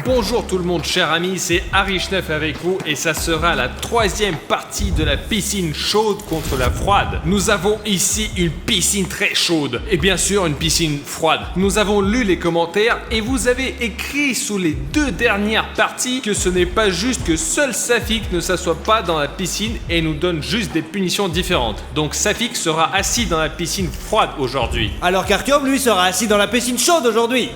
Bonjour tout le monde, chers amis, c'est Arishneff avec vous et ça sera la troisième partie de la piscine chaude contre la froide. Nous avons ici une piscine très chaude et bien sûr une piscine froide. Nous avons lu les commentaires et vous avez écrit sous les deux dernières parties que ce n'est pas juste que seul Safik ne s'assoit pas dans la piscine et nous donne juste des punitions différentes. Donc Safik sera assis dans la piscine froide aujourd'hui. Alors qu'Artyom, lui, sera assis dans la piscine chaude aujourd'hui.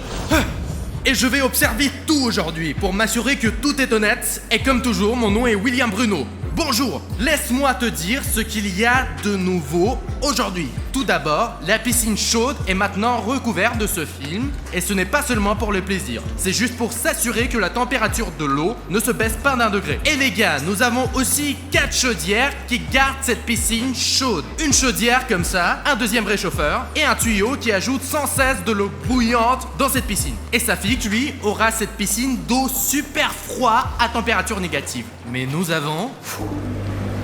Et je vais observer tout aujourd'hui pour m'assurer que tout est honnête. Et comme toujours, mon nom est William Bruno. Bonjour, laisse-moi te dire ce qu'il y a de nouveau aujourd'hui. Tout d'abord, la piscine chaude est maintenant recouverte de ce film. Et ce n'est pas seulement pour le plaisir. C'est juste pour s'assurer que la température de l'eau ne se baisse pas d'1 degré. Et les gars, nous avons aussi 4 chaudières qui gardent cette piscine chaude. Une chaudière comme ça, un deuxième réchauffeur et un tuyau qui ajoute sans cesse de l'eau bouillante dans cette piscine. Et Safik, lui, aura cette piscine d'eau super froide à température négative. Mais nous avons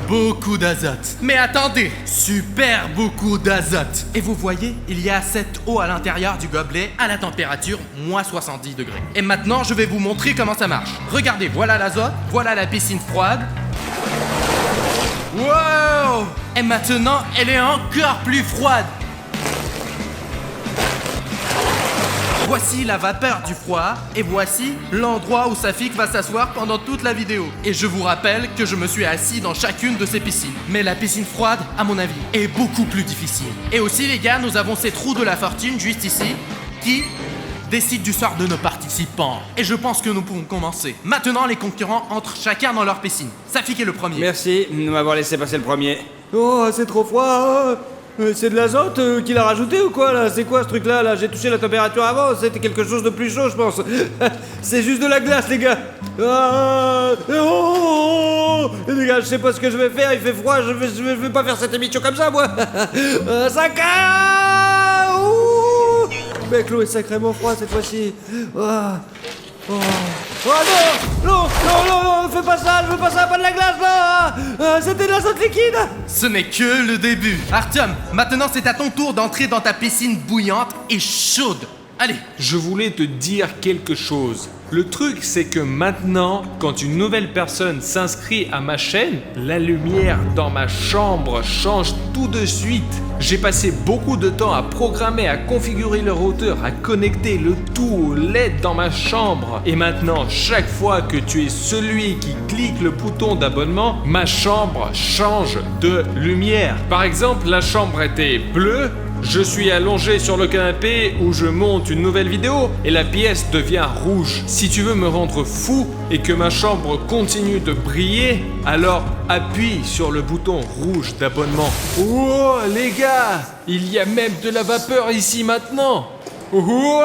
beaucoup d'azote. Mais attendez, super beaucoup d'azote. Et vous voyez, il y a cette eau à l'intérieur du gobelet à la température moins 70 degrés. Et maintenant, je vais vous montrer comment ça marche. Regardez, voilà l'azote, voilà la piscine froide. Wow! Et maintenant, elle est encore plus froide. Voici la vapeur du froid et voici l'endroit où Safik va s'asseoir pendant toute la vidéo. Et je vous rappelle que je me suis assis dans chacune de ces piscines. Mais la piscine froide, à mon avis, est beaucoup plus difficile. Et aussi les gars, nous avons ces trous de la fortune juste ici qui décident du sort de nos participants. Et je pense que nous pouvons commencer. Maintenant, les concurrents entrent chacun dans leur piscine. Safik est le premier. Merci de m'avoir laissé passer le premier. Oh, c'est trop froid. C'est de l'azote qu'il a rajouté ou quoi là? C'est quoi ce truc là? J'ai touché la température avant, c'était quelque chose de plus chaud je pense. C'est juste de la glace les gars. Les gars, je sais pas ce que je vais faire, il fait froid, je vais pas faire cette émission comme ça moi. Ça casse. Mec, l'eau est sacrément froide cette fois-ci. Oh non, fais pas ça, je veux pas ça, pas de la glace là. C'était de l'azote liquide. Ce n'est que le début. Artyom, maintenant c'est à ton tour d'entrer dans ta piscine bouillante et chaude. Allez. Je voulais te dire quelque chose. Le truc, c'est que maintenant, quand une nouvelle personne s'inscrit à ma chaîne, la lumière dans ma chambre change tout de suite. J'ai passé beaucoup de temps à programmer, à configurer le routeur, à connecter le tout au LED dans ma chambre. Et maintenant, chaque fois que tu es celui qui clique le bouton d'abonnement, ma chambre change de lumière. Par exemple, la chambre était bleue. Je suis allongé sur le canapé où je monte une nouvelle vidéo et la pièce devient rouge. Si tu veux me rendre fou et que ma chambre continue de briller, alors appuie sur le bouton rouge d'abonnement. Oh les gars, il y a même de la vapeur ici maintenant. Oh.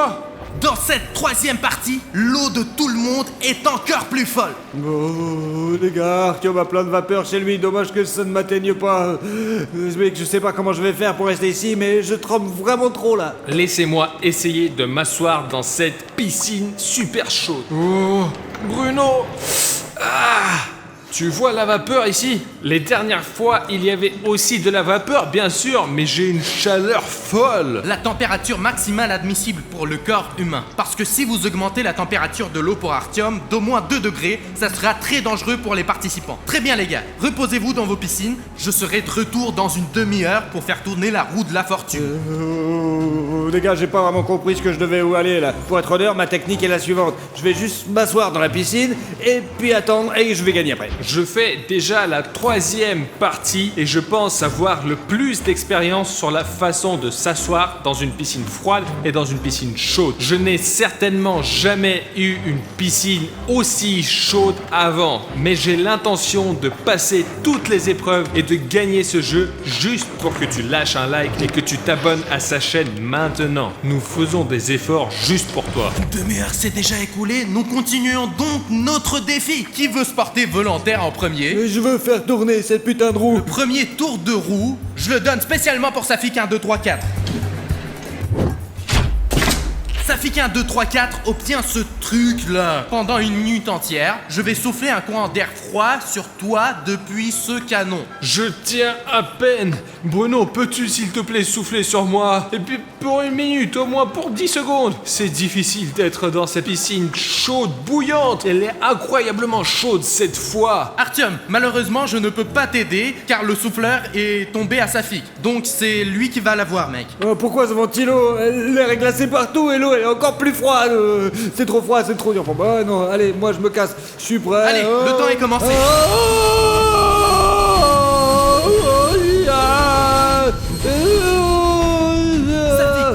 Dans cette troisième partie, l'eau de tout le monde est encore plus folle. Oh les gars, Artyom a plein de vapeur chez lui, dommage que ça ne m'atteigne pas. Mec, je sais pas comment je vais faire pour rester ici, mais je tremble vraiment trop là. Laissez-moi essayer de m'asseoir dans cette piscine super chaude. Oh, Bruno. Tu vois la vapeur ici? Les dernières fois, il y avait aussi de la vapeur, bien sûr, mais j'ai une chaleur folle. La température maximale admissible pour le corps humain. Parce que si vous augmentez la température de l'eau pour Artyom d'au moins 2 degrés, ça sera très dangereux pour les participants. Très bien les gars, reposez-vous dans vos piscines. Je serai de retour dans une demi-heure pour faire tourner la roue de la fortune. Les gars, j'ai pas vraiment compris ce que je devais où aller là. Pour être honnête, ma technique est la suivante. Je vais juste m'asseoir dans la piscine et puis attendre et je vais gagner après. Je fais déjà la troisième partie et je pense avoir le plus d'expérience sur la façon de s'asseoir dans une piscine froide et dans une piscine chaude. Je n'ai certainement jamais eu une piscine aussi chaude avant, mais j'ai l'intention de passer toutes les épreuves et de gagner ce jeu juste pour que tu lâches un like et que tu t'abonnes à sa chaîne maintenant. Nous faisons des efforts juste pour toi. Une demi-heure s'est déjà écoulée, nous continuons donc notre défi. Qui veut se porter volontaire en premier? Je veux faire tourner cette putain de roue. Le premier tour de roue, je le donne spécialement pour Safik. 1, 2, 3, 4. Safik Safik 1, 2, 3, 4 obtient ce truc-là. Pendant une minute entière, je vais souffler un courant d'air froid sur toi depuis ce canon. Je tiens à peine. Bruno, peux-tu s'il te plaît souffler sur moi? Et puis pour une minute, au moins pour 10 secondes. C'est difficile d'être dans cette piscine chaude, bouillante. Elle est incroyablement chaude cette fois. Artyom, malheureusement, je ne peux pas t'aider car le souffleur est tombé à Safik. Donc c'est lui qui va l'avoir, mec. Oh, pourquoi ce ventilo? L'air est glacé partout et l'eau elle est encore plus froide. C'est trop froid, c'est trop dur pour moi. Non, allez, moi je me casse. Je suis prêt. Allez, le temps est commencé.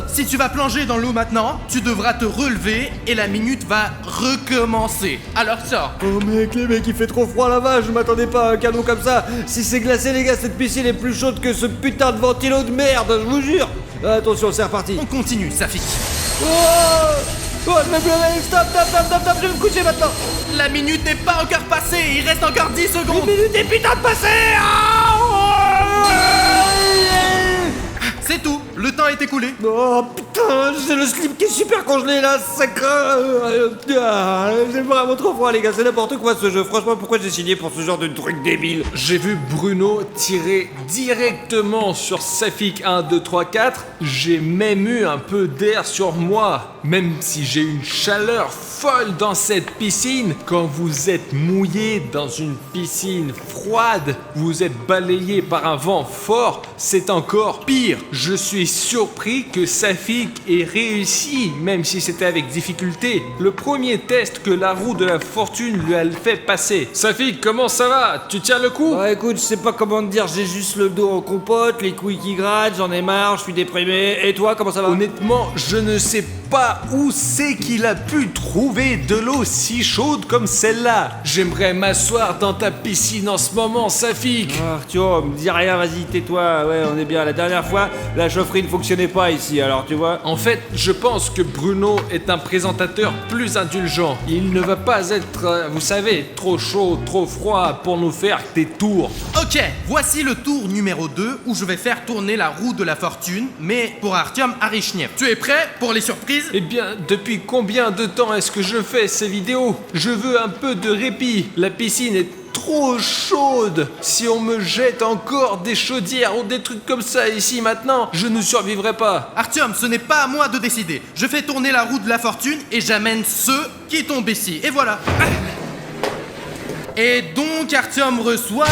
Si tu vas plonger dans l'eau maintenant, tu devras te relever et la minute va recommencer. Alors sors. Oh mec, les mecs, il fait trop froid là-bas, je m'attendais pas à un canon comme ça. Si c'est glacé les gars, cette piscine est plus chaude que ce putain de ventilo de merde, je vous jure. Attention, c'est reparti. On continue, Safik. Oh, oh, je me réveille, stop, je vais me coucher maintenant. La minute n'est pas encore passée, il reste encore 10 secondes. Une minute est putain de passée. C'est tout, le temps est écoulé. Oh putain, j'ai le slip qui est super congelé là, ça craint. J'ai vraiment trop froid les gars, c'est n'importe quoi ce jeu. Franchement, pourquoi j'ai signé pour ce genre de truc débile? J'ai vu Bruno tirer directement sur Safik 1, 2, 3, 4. J'ai même eu un peu d'air sur moi. Même si j'ai une chaleur folle dans cette piscine, quand vous êtes mouillé dans une piscine froide, vous êtes balayé par un vent fort, c'est encore pire. Je suis surpris que Safik ait réussi, même si c'était avec difficulté, le premier test que la roue de la fortune lui a fait passer. Safik, comment ça va? Tu tiens le coup? Ouais, écoute, je sais pas comment te dire, j'ai juste le dos en compote, les couilles qui grattent, j'en ai marre, je suis déprimé. Et toi, comment ça va? Honnêtement, je ne sais pas où c'est qu'il a pu trouver de l'eau si chaude comme celle-là. J'aimerais m'asseoir dans ta piscine en ce moment, Safik. Arthur, me dis rien, vas-y, tais-toi. Ouais, on est bien. La dernière fois, la chaufferie ne fonctionnait pas ici, alors tu vois. En fait, je pense que Bruno est un présentateur plus indulgent. Il ne va pas être, vous savez, trop chaud, trop froid pour nous faire des tours. Ok, voici le tour numéro 2 où je vais faire tourner la roue de la fortune, mais pour Artyom Arishnev. Tu es prêt pour les surprises? Eh bien, depuis combien de temps est-ce que je fais ces vidéos? Je veux un peu de répit. La piscine est trop chaude. Si on me jette encore des chaudières ou des trucs comme ça ici maintenant, je ne survivrai pas. Artyom, ce n'est pas à moi de décider. Je fais tourner la roue de la fortune et j'amène ceux qui tombent ici. Et voilà. Et donc Artyom reçoit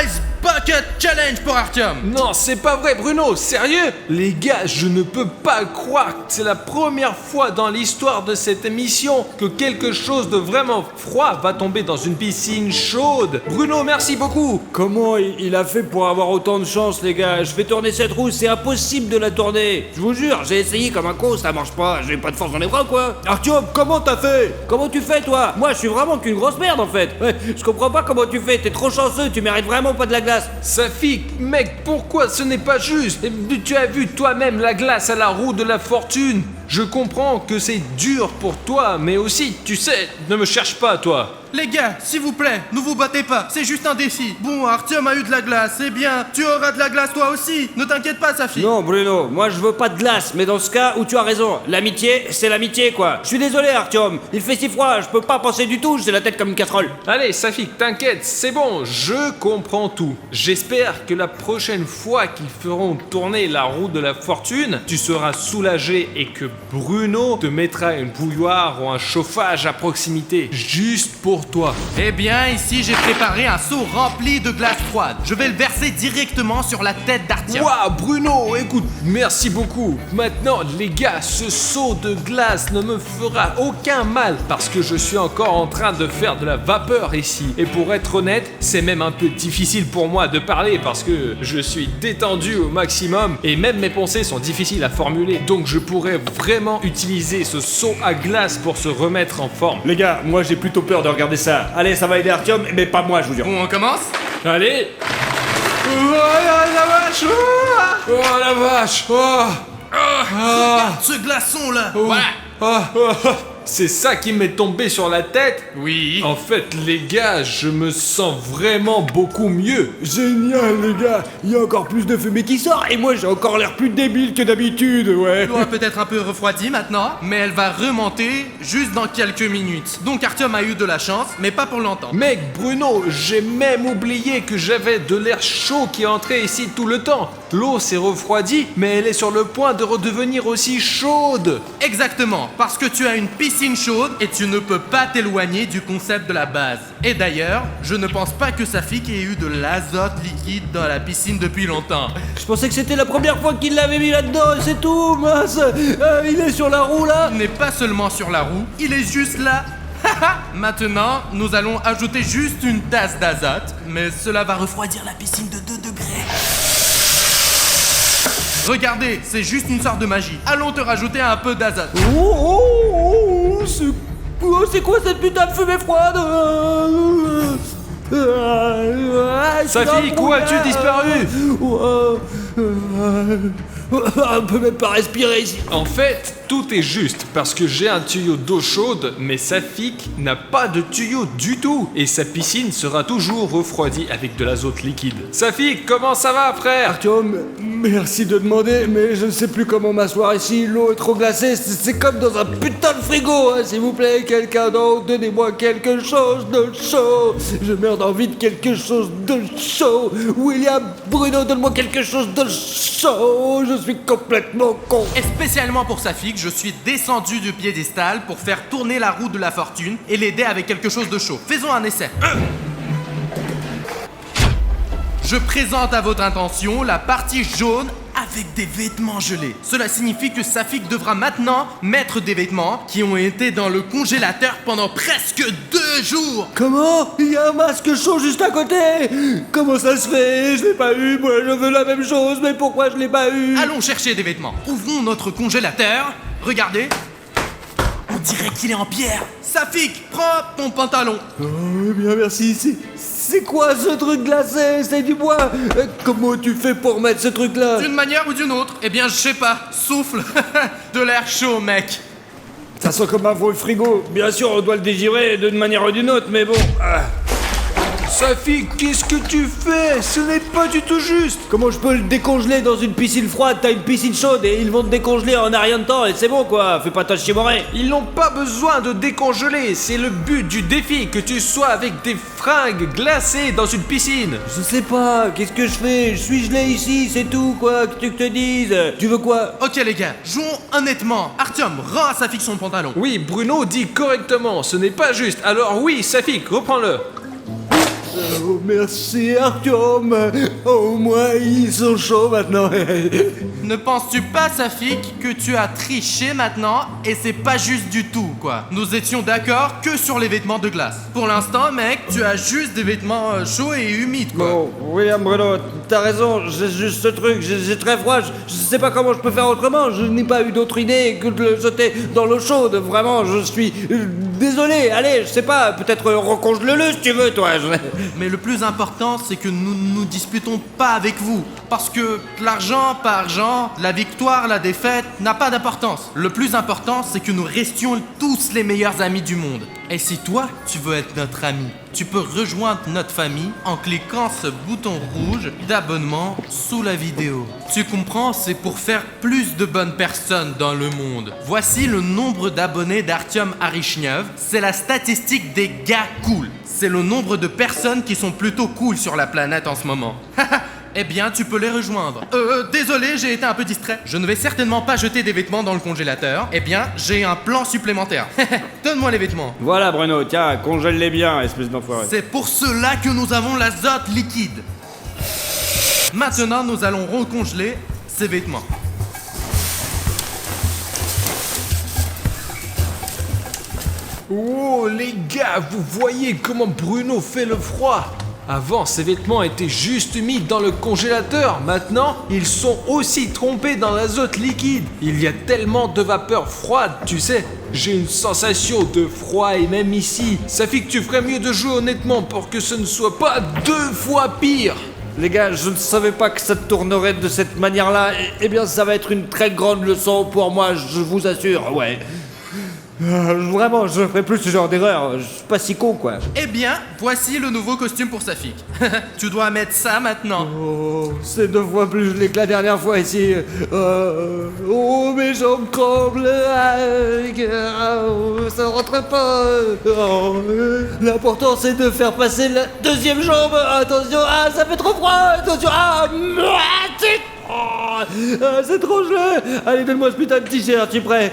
Ice Bucket Challenge pour Artyom. Non, c'est pas vrai, Bruno, sérieux? Les gars, je ne peux pas croire que c'est la première fois dans l'histoire de cette émission que quelque chose de vraiment froid va tomber dans une piscine chaude. Bruno, merci beaucoup. Comment il a fait pour avoir autant de chance, les gars? Je fais tourner cette roue, c'est impossible de la tourner. Je vous jure, j'ai essayé comme un con, ça marche pas. J'ai pas de force dans les bras, quoi. Artyom, comment t'as fait? Comment tu fais, toi? Moi, je suis vraiment qu'une grosse merde, en fait. Ouais, je comprends pas comment tu fais. T'es trop chanceux, tu mérites vraiment pas de la glace. Safik, mec, pourquoi ce n'est pas juste? Tu as vu toi-même la glace à la roue de la fortune. Je comprends que c'est dur pour toi, mais aussi, tu sais, ne me cherche pas, toi. Les gars, s'il vous plaît, ne vous battez pas, c'est juste un défi. Bon, Artyom a eu de la glace, eh bien, tu auras de la glace toi aussi. Ne t'inquiète pas, Safik. Non, Bruno, moi je veux pas de glace, mais dans ce cas où tu as raison, l'amitié, c'est l'amitié, quoi. Je suis désolé, Artyom, il fait si froid, je peux pas penser du tout, j'ai la tête comme une casserole. Allez, Safik, t'inquiète, c'est bon, je comprends tout. J'espère que la prochaine fois qu'ils feront tourner la roue de la fortune, tu seras soulagé et que Bruno te mettra une bouilloire ou un chauffage à proximité, juste pour toi. Eh bien, ici, j'ai préparé un seau rempli de glace froide. Je vais le verser directement sur la tête d'Artyom. Waouh, Bruno, écoute, merci beaucoup. Maintenant, les gars, ce seau de glace ne me fera aucun mal parce que je suis encore en train de faire de la vapeur ici. Et pour être honnête, c'est même un peu difficile pour moi de parler parce que je suis détendu au maximum et même mes pensées sont difficiles à formuler. Donc je pourrais vraiment utiliser ce seau à glace pour se remettre en forme. Les gars, moi j'ai plutôt peur de regarder ça. Allez, ça va aider Artyom, mais pas moi, je vous jure. Bon, on commence? Allez. Oh la vache. Oh la vache. Oh. Regarde ce glaçon là. Oh. Voilà. Ah, ah, c'est ça qui m'est tombé sur la tête? Oui. En fait, les gars, je me sens vraiment beaucoup mieux. Génial, les gars. Il y a encore plus de fumée qui sort et moi j'ai encore l'air plus débile que d'habitude, ouais. L'eau a peut-être un peu refroidi maintenant, mais elle va remonter juste dans quelques minutes. Donc Artyom a eu de la chance, mais pas pour longtemps. Mec, Bruno, j'ai même oublié que j'avais de l'air chaud qui entrait ici tout le temps. L'eau s'est refroidie, mais elle est sur le point de redevenir aussi chaude. Exactement, parce que tu as une piscine chaude et tu ne peux pas t'éloigner du concept de la base. Et d'ailleurs, je ne pense pas que Safik ait eu de l'azote liquide dans la piscine depuis longtemps. Je pensais que c'était la première fois qu'il l'avait mis là-dedans et c'est tout, mince. Il est sur la roue là. Il n'est pas seulement sur la roue, il est juste là. Maintenant, nous allons ajouter juste une tasse d'azote, mais cela va refroidir la piscine de 2 degrés. Regardez, c'est juste une sorte de magie. Allons te rajouter un peu d'azote. C'est quoi cette putain de fumée froide? Safik, où as-tu disparu? On peut même pas respirer ici. En fait, tout est juste parce que j'ai un tuyau d'eau chaude, mais Safik n'a pas de tuyau du tout et sa piscine sera toujours refroidie avec de l'azote liquide. Safik, comment ça va, frère? Artyom, merci de demander, mais je ne sais plus comment m'asseoir ici. L'eau est trop glacée, c'est comme dans un putain de frigo, hein. S'il vous plaît, quelqu'un d'autre, donnez-moi quelque chose de chaud. Je meurs d'envie de quelque chose de chaud. William, Bruno, donne-moi quelque chose de chaud. Je suis complètement con. Et spécialement pour Safik, je suis descendu du piédestal pour faire tourner la roue de la fortune et l'aider avec quelque chose de chaud. Faisons un essai. Je présente à votre attention la partie jaune avec des vêtements gelés. Cela signifie que Safik devra maintenant mettre des vêtements qui ont été dans le congélateur pendant presque 2 jours. Comment? Il y a un masque chaud juste à côté. Comment ça se fait? Je l'ai pas eu, moi je veux la même chose, mais pourquoi je l'ai pas eu? Allons chercher des vêtements. Ouvrons notre congélateur. Regardez. On dirait qu'il est en pierre. Safik, prends ton pantalon. Oh, bien merci, c'est quoi ce truc glacé? C'est du bois. Comment tu fais pour mettre ce truc là? D'une manière ou d'une autre, eh bien je sais pas. Souffle. De l'air chaud, mec. Ça sent comme un vieux frigo. Bien sûr, on doit le dégivrer d'une manière ou d'une autre, mais bon. Safik, qu'est-ce que tu fais? Ce n'est pas du tout juste. Comment je peux le décongeler dans une piscine froide? T'as une piscine chaude et ils vont te décongeler en un rien de temps et c'est bon quoi. Fais pas ta chiemorée. Ils n'ont pas besoin de décongeler, c'est le but du défi, que tu sois avec des fringues glacées dans une piscine. Je sais pas, qu'est-ce que je fais? Je suis gelé ici, c'est tout quoi, que tu te dises. Tu veux quoi? Ok les gars, jouons honnêtement. Artyom, rends à Safik son pantalon. Oui, Bruno dit correctement, ce n'est pas juste. Alors oui, Safik, reprends-le. Oh, merci Artyom. Au moins ils sont chauds maintenant. Ne penses-tu pas, Safik, que tu as triché maintenant et c'est pas juste du tout, quoi? Nous étions d'accord que sur les vêtements de glace. Pour l'instant, mec, tu as juste des vêtements chauds et humides, quoi. Bon, William Bruno, t'as raison, j'ai juste ce truc, j'ai très froid, je sais pas comment je peux faire autrement, je n'ai pas eu d'autre idée que de le jeter dans l'eau chaude, vraiment, je suis désolé, allez, je sais pas, peut-être recongele-le si tu veux, toi. Mais le plus important, c'est que nous ne nous disputons pas avec vous. Parce que l'argent par argent, la victoire, la défaite, n'a pas d'importance. Le plus important, c'est que nous restions tous les meilleurs amis du monde. Et si toi, tu veux être notre ami, tu peux rejoindre notre famille en cliquant ce bouton rouge d'abonnement sous la vidéo. Tu comprends, c'est pour faire plus de bonnes personnes dans le monde. Voici le nombre d'abonnés d'Artyom Arishnev. C'est la statistique des gars cool. C'est le nombre de personnes qui sont plutôt cool sur la planète en ce moment. Eh bien, tu peux les rejoindre. Désolé, j'ai été un peu distrait. Je ne vais certainement pas jeter des vêtements dans le congélateur. Eh bien, j'ai un plan supplémentaire. Donne-moi les vêtements. Voilà Bruno, tiens, congèle-les bien, espèce d'enfoiré. C'est pour cela que nous avons l'azote liquide. Maintenant, nous allons recongeler ces vêtements. Oh les gars, vous voyez comment Bruno fait le froid? Avant, ces vêtements étaient juste mis dans le congélateur. Maintenant, ils sont aussi trempés dans l'azote liquide. Il y a tellement de vapeur froide, tu sais. J'ai une sensation de froid et même ici. Ça fait que tu ferais mieux de jouer honnêtement pour que ce ne soit pas 2 fois pire. Les gars, je ne savais pas que ça tournerait de cette manière-là. Eh bien, ça va être une très grande leçon pour moi, je vous assure, ouais. Vraiment, je ferai plus ce genre d'erreur. Je suis pas si con, quoi. Eh bien, voici le nouveau costume pour Safik. Tu dois mettre ça maintenant. Oh, c'est 2 fois plus gelé que la dernière fois ici. Oh, mes jambes tremblent. Ça rentre pas. Oh, l'important, c'est de faire passer la 2e jambe. Attention, ça fait trop froid. Attention, c'est trop gelé. Allez, donne-moi ce putain de t-shirt, tu es prêt?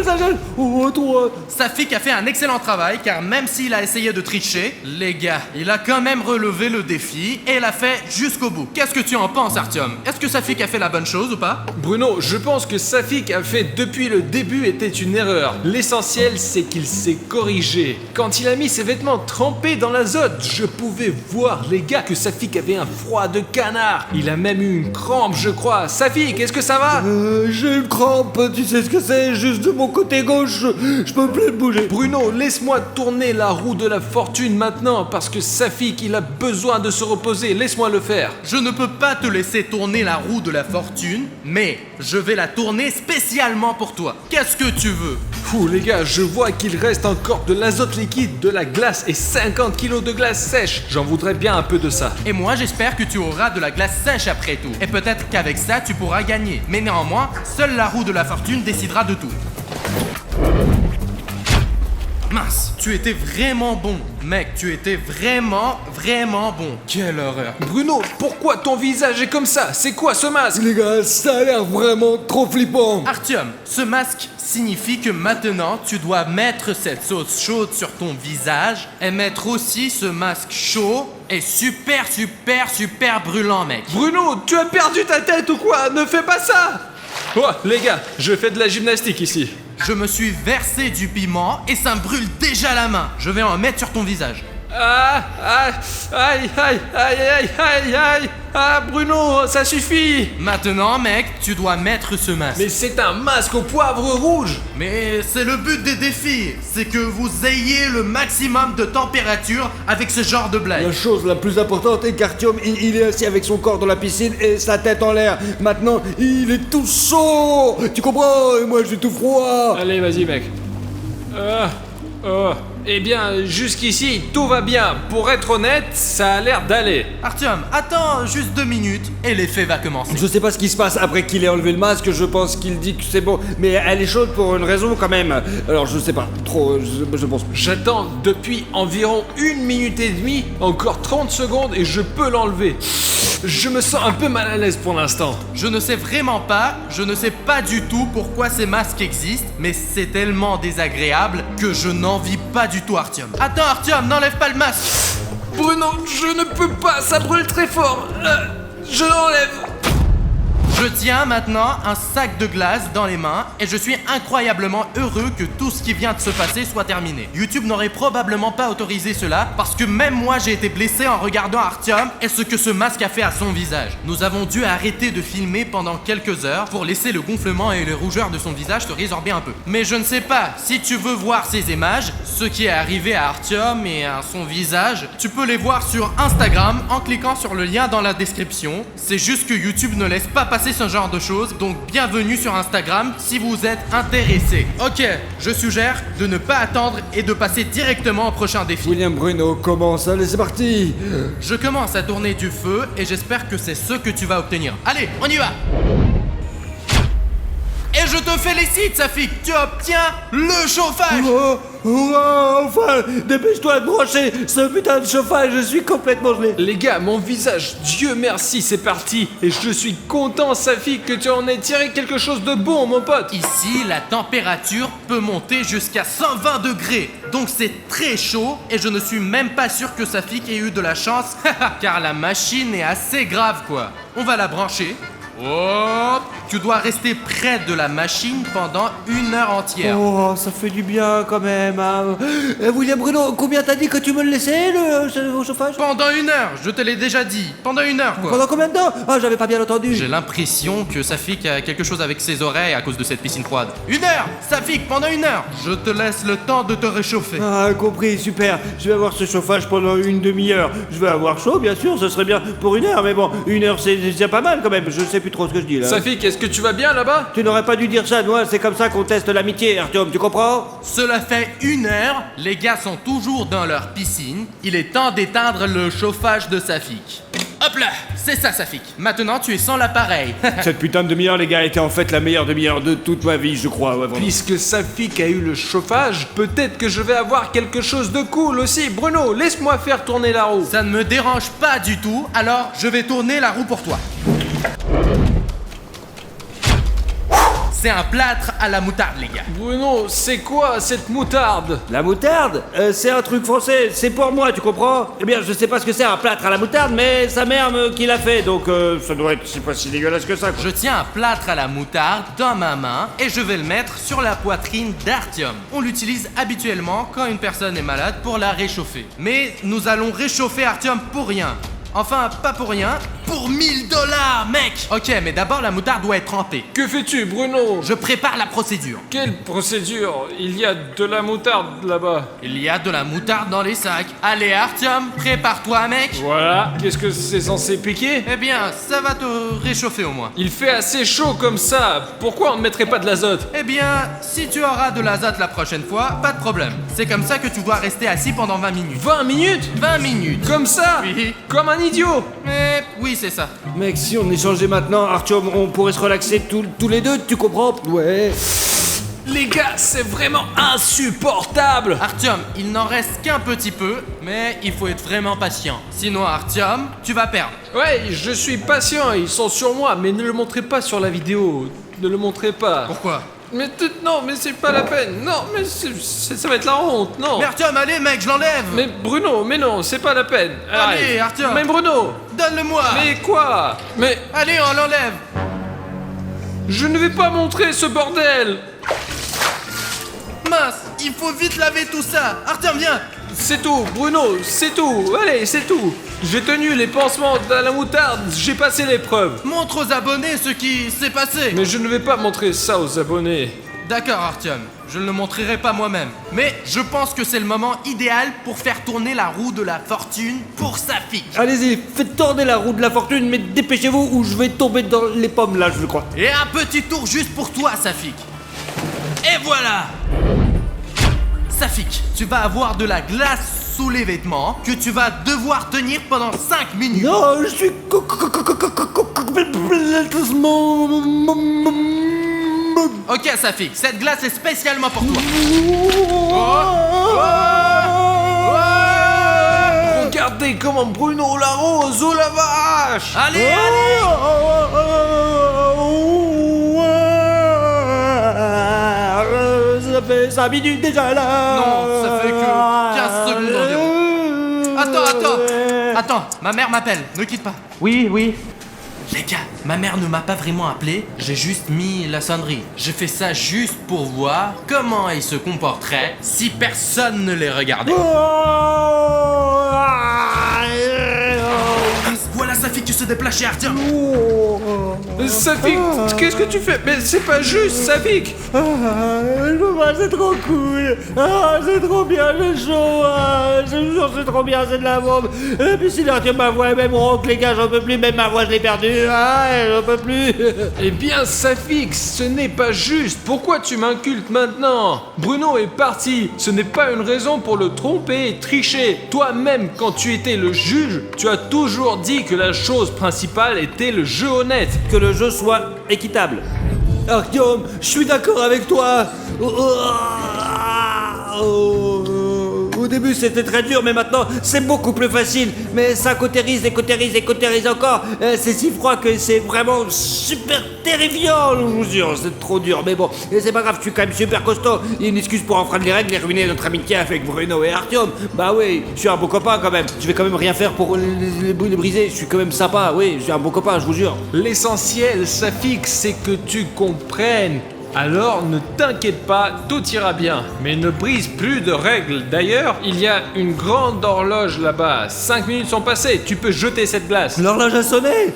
Ça gèle. Oh, toi. Safik a fait un excellent travail car même s'il a essayé de tricher, les gars, il a quand même relevé le défi et l'a fait jusqu'au bout. Qu'est-ce que tu en penses, Artyom? Est-ce que Safik a fait la bonne chose ou pas? Bruno, je pense que Safik a fait depuis le début était une erreur. L'essentiel, c'est qu'il s'est corrigé. Quand il a mis ses vêtements trempés dans l'azote, je pouvais voir, les gars, que Safik avait un froid de canard. Il a même eu une crampe, je crois. Safik, est-ce que ça va? J'ai une crampe, tu sais ce que c'est? Juste de mon côté gauche, je peux plus bouger. Bruno, laisse-moi tourner la roue de la fortune maintenant, parce que Safik, il a besoin de se reposer. Laisse-moi le faire. Je ne peux pas te laisser tourner la roue de la fortune, mais je vais la tourner spécialement pour toi. Qu'est-ce que tu veux? Fou, les gars, je vois qu'il reste encore de l'azote liquide, de la glace et 50 kilos de glace sèche. J'en voudrais bien un peu de ça. Et moi, j'espère que tu auras de la glace sèche après tout. Et peut-être qu'avec ça, tu pourras gagner. Mais néanmoins, seule la roue de la fortune décidera de tout. Mince, tu étais vraiment bon. Mec, tu étais vraiment bon. Quelle horreur. Bruno, pourquoi ton visage est comme ça? C'est quoi ce masque? Les gars, ça a l'air vraiment trop flippant. Artyom, ce masque signifie que maintenant, tu dois mettre cette sauce chaude sur ton visage et mettre aussi ce masque chaud et super brûlant, mec. Bruno, tu as perdu ta tête ou quoi? Ne fais pas ça! Oh, les gars, je fais de la gymnastique ici. Je me suis versé du piment et ça me brûle déjà la main. Je vais en mettre sur ton visage. Aïe, Bruno, ça suffit. Maintenant, mec, tu dois mettre ce masque. Mais c'est un masque au poivre rouge. Mais c'est le but des défis, c'est que vous ayez le maximum de température avec ce genre de blague. La chose la plus importante est qu'Artyom, il est assis avec son corps dans la piscine et sa tête en l'air. Maintenant, il est tout chaud. Tu comprends? Et moi, j'ai tout froid. Allez, vas-y, mec. Eh bien, jusqu'ici, tout va bien. Pour être honnête, ça a l'air d'aller. Artyom, attends juste 2 minutes et l'effet va commencer. Je sais pas ce qui se passe après qu'il ait enlevé le masque, je pense qu'il dit que c'est bon, mais elle est chaude pour une raison quand même. Alors je sais pas, trop, je pense. J'attends depuis environ 1 minute et demie, encore 30 secondes et je peux l'enlever. Je me sens un peu mal à l'aise pour l'instant. Je ne sais vraiment pas, je ne sais pas du tout pourquoi ces masques existent, mais c'est tellement désagréable que je n'envie pas du tout Artyom. Attends Artyom, n'enlève pas le masque. Bruno, je ne peux pas, ça brûle très fort. Je l'enlève. Je tiens maintenant un sac de glace dans les mains et je suis incroyablement heureux que tout ce qui vient de se passer soit terminé. YouTube n'aurait probablement pas autorisé cela parce que même moi j'ai été blessé en regardant Artyom et ce que ce masque a fait à son visage. Nous avons dû arrêter de filmer pendant quelques heures pour laisser le gonflement et les rougeurs de son visage se résorber un peu. Mais je ne sais pas, si tu veux voir ces images, ce qui est arrivé à Artyom et à son visage, tu peux les voir sur Instagram en cliquant sur le lien dans la description. C'est juste que YouTube ne laisse pas passer ce genre de choses, donc bienvenue sur Instagram si vous êtes intéressé. Ok, je suggère de ne pas attendre et de passer directement au prochain défi. William Bruno commence, allez c'est parti. Je commence à tourner du feu et j'espère que c'est ce que tu vas obtenir. Allez, on y va. Et je te félicite, Safik, tu obtiens le chauffage. Enfin, dépêche-toi de brancher ce putain de chauffage, je suis complètement gelé. Les gars, mon visage, Dieu merci, c'est parti. Et je suis content, Safik, que tu en aies tiré quelque chose de bon, mon pote. Ici, la température peut monter jusqu'à 120 degrés. Donc c'est très chaud et je ne suis même pas sûr que Safik ait eu de la chance, car la machine est assez grave, quoi. On va la brancher. Oh, tu dois rester près de la machine pendant 1 heure entière. Oh, ça fait du bien quand même. Hein. William Bruno, combien t'as dit que tu me le laissais au chauffage? Pendant 1 heure, je te l'ai déjà dit. Pendant 1 heure, quoi. Pendant combien de temps? Ah, j'avais pas bien entendu. J'ai l'impression que Safik a quelque chose avec ses oreilles à cause de cette piscine froide. 1 heure, Safik, pendant 1 heure. Je te laisse le temps de te réchauffer. Ah, compris, super. Je vais avoir ce chauffage pendant 1 demi-heure. Je vais avoir chaud, bien sûr, ce serait bien pour 1 heure, mais bon, 1 heure c'est déjà pas mal quand même. Je sais plus trop ce que je dis là. Safik, est-ce que tu vas bien là-bas? Tu n'aurais pas dû dire ça, Noël, c'est comme ça qu'on teste l'amitié, Artyom, tu comprends? Cela fait 1 heure, les gars sont toujours dans leur piscine. Il est temps d'éteindre le chauffage de Safik. Hop là, c'est ça Safik. Maintenant tu es sans l'appareil. Cette putain de demi-heure, les gars, était en fait la meilleure demi-heure de toute ma vie, je crois. Ouais, vraiment. Puisque Safik a eu le chauffage, peut-être que je vais avoir quelque chose de cool aussi. Bruno, laisse-moi faire tourner la roue. Ça ne me dérange pas du tout, alors je vais tourner la roue pour toi. C'est un plâtre à la moutarde, les gars. Bruno, c'est quoi cette moutarde? La moutarde c'est un truc français, c'est pour moi, tu comprends? Eh bien, je sais pas ce que c'est un plâtre à la moutarde, mais sa mère qui l'a fait, donc ça doit être c'est pas si dégueulasse que ça, quoi. Je tiens un plâtre à la moutarde dans ma main et je vais le mettre sur la poitrine d'Artyom. On l'utilise habituellement quand une personne est malade pour la réchauffer. Mais nous allons réchauffer Artyom pour rien. Enfin, pas pour rien, pour 1000 $, mec! Ok, mais d'abord la moutarde doit être trempée. Que fais-tu, Bruno? Je prépare la procédure. Quelle procédure? Il y a de la moutarde là-bas. Il y a de la moutarde dans les sacs. Allez, Artyom, prépare-toi, mec! Voilà. Qu'est-ce que c'est censé piquer? Eh bien, ça va te réchauffer au moins. Il fait assez chaud comme ça. Pourquoi on ne mettrait pas de l'azote? Eh bien, si tu auras de l'azote la prochaine fois, pas de problème. C'est comme ça que tu dois rester assis pendant 20 minutes. 20 minutes? 20 minutes! Comme ça? Oui. Comme un idiot? Mais oui, c'est ça. Mec, si on échangeait maintenant, Artyom, on pourrait se relaxer tous les deux, tu comprends? Ouais. Les gars, c'est vraiment insupportable. Artyom, il n'en reste qu'un petit peu, mais il faut être vraiment patient. Sinon, Artyom, tu vas perdre. Ouais, je suis patient, ils sont sur moi, mais ne le montrez pas sur la vidéo. Ne le montrez pas. Pourquoi? Mais non, mais c'est pas la peine. Non, mais ça va être la honte, non. Mais Artyom, allez, mec, je l'enlève. Mais Bruno, mais non, c'est pas la peine. Allez, Artyom. Mais Bruno. Donne-le-moi. Mais quoi? Mais Allez, on l'enlève. je ne vais pas montrer ce bordel. Mince, il faut vite laver tout ça. Artyom, viens. C'est tout, Bruno, c'est tout. Allez, c'est tout. J'ai tenu les pansements à la moutarde, j'ai passé l'épreuve. Montre aux abonnés ce qui s'est passé. Mais je ne vais pas montrer ça aux abonnés. D'accord, Artyom, je ne le montrerai pas moi-même. Mais je pense que c'est le moment idéal pour faire tourner la roue de la fortune pour Safik. Allez-y, faites tourner la roue de la fortune, mais dépêchez-vous ou je vais tomber dans les pommes là, je crois. Et un petit tour juste pour toi, Safik. Et voilà. Safik, tu vas avoir de la glace sous les vêtements que tu vas devoir tenir pendant 5 minutes. Non, je suis Ok, Safik, cette glace est spécialement pour toi. Regardez comment Bruno l'arrose, oh la vache. Allez, allez. Ça fait 5 minutes déjà là. Non, ça fait que 15 secondes environ. Attends, ma mère m'appelle, ne quitte pas. Oui, oui. Les gars, ma mère ne m'a pas vraiment appelé, j'ai juste mis la sonnerie. J'ai fait ça juste pour voir comment ils se comporteraient si personne ne les regardait. Voilà Safik qui se déplace chez Artyom. Safik, qu'est-ce que tu fais? Mais c'est pas juste, Safik. Je peux pas, c'est trop cool. C'est trop bien, j'ai chaud. Je vous jure, c'est trop bien, c'est de la bombe. Et puis si Artyom ma voix, même ronque, les gars, j'en peux plus, même ma voix, je l'ai perdue. J'en peux plus. Eh bien, Safik, ce n'est pas juste. Pourquoi tu m'incultes maintenant? Bruno est parti. Ce n'est pas une raison pour le tromper et tricher. Toi-même, quand tu étais le juge, tu as toujours dit que la chose principale était le jeu honnête. Que le jeu soit équitable. Artyom, je suis d'accord avec toi. Au début c'était très dur, mais maintenant c'est beaucoup plus facile. Mais ça cautérise et cautérise et cautérise encore. C'est si froid que c'est vraiment super terrifiant, je vous jure. C'est trop dur, mais bon, et c'est pas grave, je suis quand même super costaud. Il y a une excuse pour enfreindre les règles et ruiner notre amitié avec Bruno et Artyom. Bah oui, je suis un bon copain quand même. Je vais quand même rien faire pour les briser. Je suis quand même sympa, oui, je suis un bon copain, je vous jure. L'essentiel, Safik, c'est que tu comprennes. Alors ne t'inquiète pas, tout ira bien. Mais ne brise plus de règles. D'ailleurs, il y a une grande horloge là-bas. 5 minutes sont passées, tu peux jeter cette glace. L'horloge a sonné.